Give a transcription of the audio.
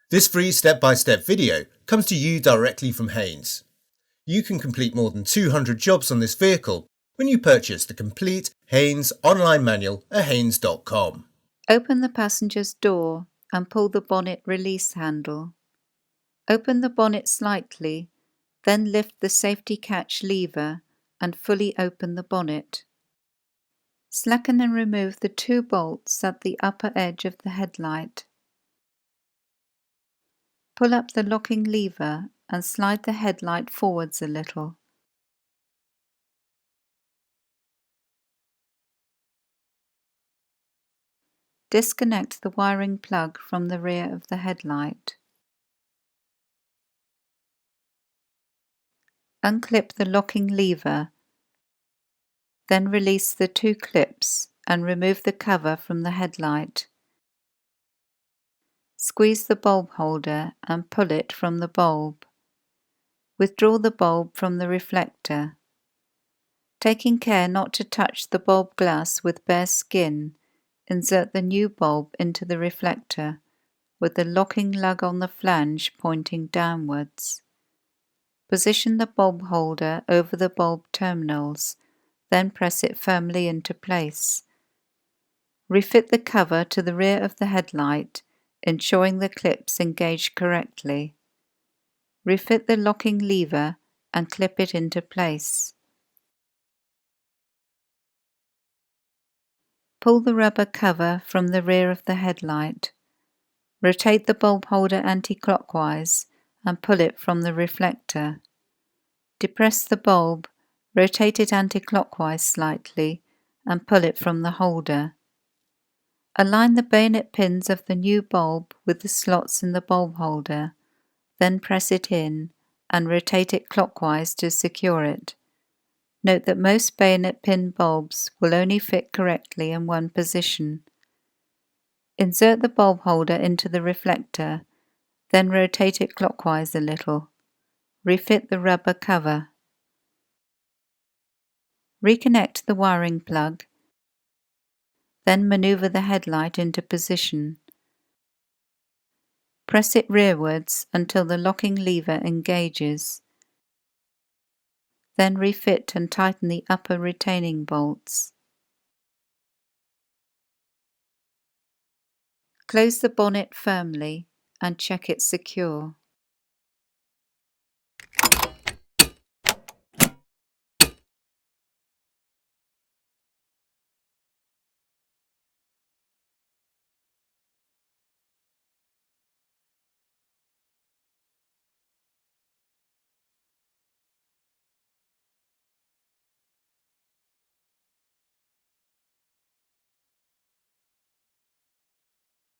This free step-by-step video comes to you directly from Haynes. You can complete more than 200 jobs on this vehicle when you purchase the complete Haynes online manual at haynes.com. Open the passenger's door and pull the bonnet release handle. Open the bonnet slightly, then lift the safety catch lever and fully open the bonnet. Slacken and remove the 2 bolts at the upper edge of the headlight. Pull up the locking lever and slide the headlight forwards a little. Disconnect the wiring plug from the rear of the headlight. Unclip the locking lever, then release the 2 clips and remove the cover from the headlight. Squeeze the bulb holder and pull it from the bulb. Withdraw the bulb from the reflector. Taking care not to touch the bulb glass with bare skin, insert the new bulb into the reflector, with the locking lug on the flange pointing downwards. Position the bulb holder over the bulb terminals, then press it firmly into place. Refit the cover to the rear of the headlight, ensuring the clips engage correctly. Refit the locking lever and clip it into place. Pull the rubber cover from the rear of the headlight. Rotate the bulb holder anti-clockwise and pull it from the reflector. Depress the bulb, rotate it anti-clockwise slightly and pull it from the holder. Align the bayonet pins of the new bulb with the slots in the bulb holder, then press it in and rotate it clockwise to secure it. Note that most bayonet pin bulbs will only fit correctly in one position. Insert the bulb holder into the reflector, then rotate it clockwise a little. Refit the rubber cover. Reconnect the wiring plug, then maneuver the headlight into position. Press it rearwards until the locking lever engages. Then refit and tighten the upper retaining bolts. Close the bonnet firmly and check it's secure.